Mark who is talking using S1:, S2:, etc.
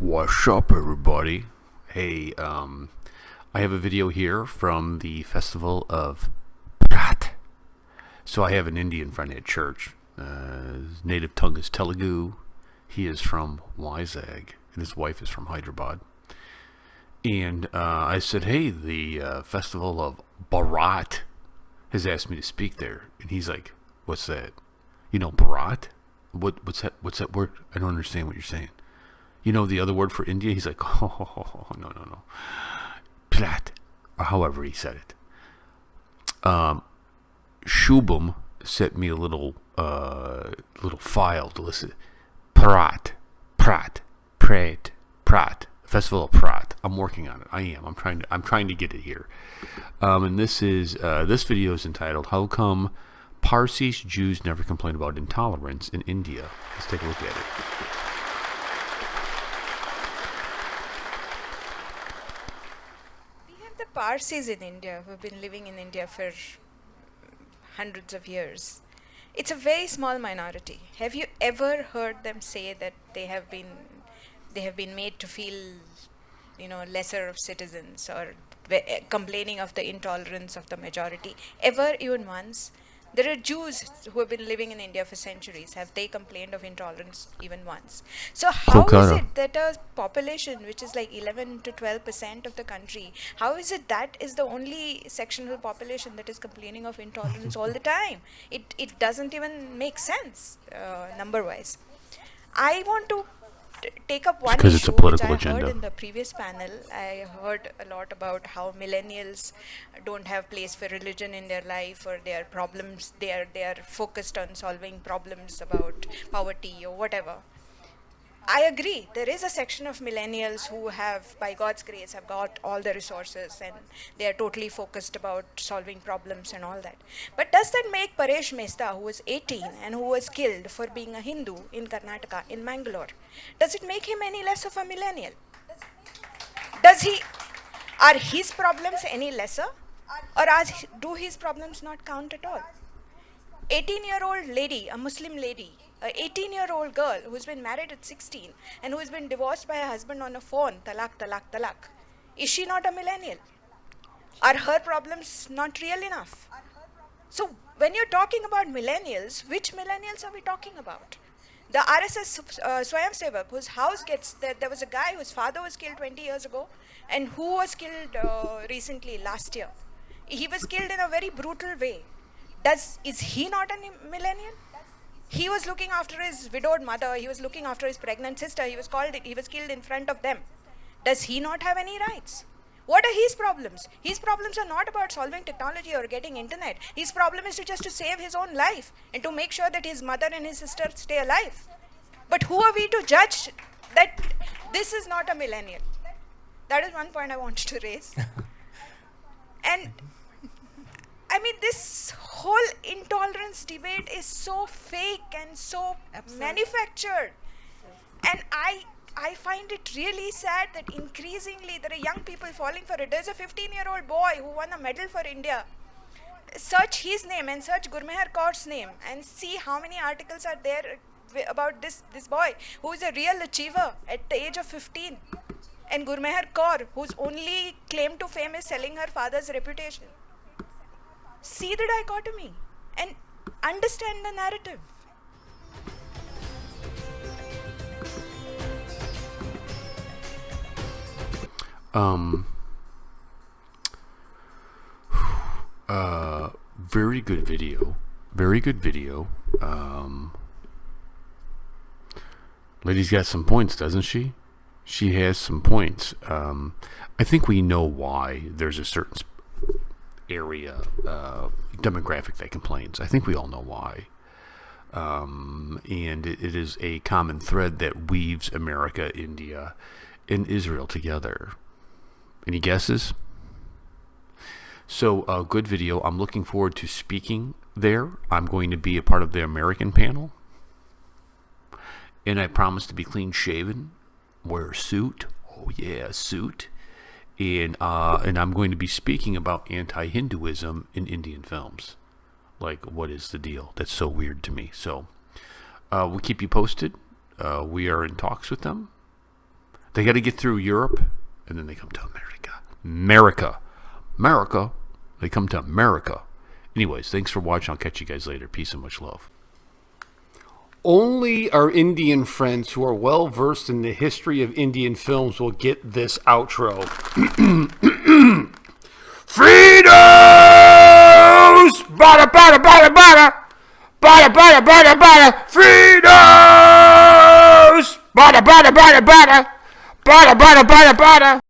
S1: What's up, everybody? Hey, I have a video here from the Festival of Prat. So I have an Indian friend at church. His native tongue is Telugu. He is from Vizag, and his wife is from Hyderabad. And I said, hey, the Festival of Bharat has asked me to speak there. And he's like, what's that? You know, Bharat? What's that word? I don't understand what you're saying. You know the other word for India? He's like, oh, no. Plat, or however he said it. Shubham sent me a little file to listen. Prat, Festival of Prat. I'm working on it. I am. I'm trying to get it here. And this video is entitled "How Come Parsis Jews Never Complain About Intolerance in India." Let's take a look at it.
S2: Parsis in India who have been living in India for hundreds of years. It's a very small minority. Have you ever heard them say that they have been made to feel, lesser of citizens, or complaining of the intolerance of the majority? Ever, even once? There are Jews who have been living in India for centuries. Have they complained of intolerance even once? So how is it that a population which is like 11 to 12% of the country, how is it that is the only sectional population that is complaining of intolerance all the time? It doesn't even make sense, number-wise. I want to take up one
S1: because
S2: issue
S1: it's a political
S2: which I
S1: agenda.
S2: heard in the previous panel. I heard a lot about how millennials don't have place for religion in their life, or their problems. They are focused on solving problems about poverty or whatever. I agree. There is a section of millennials who have, by God's grace, have got all the resources and they are totally focused about solving problems and all that. But does that make Paresh Mehta, who was 18 and who was killed for being a Hindu in Karnataka, in Mangalore, does it make him any less of a millennial? Are his problems any lesser? Or do his problems not count at all? 18-year-old lady, a Muslim lady, a 18-year-old girl who's been married at 16 and who's been divorced by her husband on a phone, talak. Is she not a millennial? Are her problems not real enough? So when you're talking about millennials, which millennials are we talking about? The RSS Swayamsevak, whose house there was a guy whose father was killed 20 years ago and who was killed recently, last year. He was killed in a very brutal way. Is he not a millennial? He was looking after his widowed mother. He was looking after his pregnant sister. He was killed in front of them. Does he not have any rights? What are his problems? His problems are not about solving technology or getting internet. His problem is just to save his own life and to make sure that his mother and his sister stay alive. But who are we to judge that this is not a millennial? That is one point I wanted to raise. And I mean, this whole intolerance debate is so fake and so manufactured. And I find it really sad that increasingly there are young people falling for it. There's a 15-year-old boy who won a medal for India. Search his name and search Gurmeher Kaur's name and see how many articles are there about this boy who is a real achiever at the age of 15. And Gurmeher Kaur, whose only claim to fame is selling her father's reputation. See the dichotomy and understand the narrative.
S1: Very good video. Lady's got some points, doesn't she? She has some points. I think we know why there's a certain area demographic that complains. I think we all know why. And it is a common thread that weaves America, India, and Israel together. Any guesses? So, good video. I'm looking forward to speaking there. I'm going to be a part of the American panel. And I promise to be clean shaven, wear a suit. Oh yeah, a suit. And I'm going to be speaking about anti-Hinduism in Indian films. Like, what is the deal? That's so weird to me. So, we'll keep you posted. We are in talks with them. They got to get through Europe, and then they come to America. America. They come to America. Anyways, thanks for watching. I'll catch you guys later. Peace and much love. Only our Indian friends who are well versed in the history of Indian films will get this outro. Freedoms! Bada, bada, bada, bada! Bada, bada, bada, bada! Freedoms! Bada, bada, bada, bada! Bada, bada, bada, bada!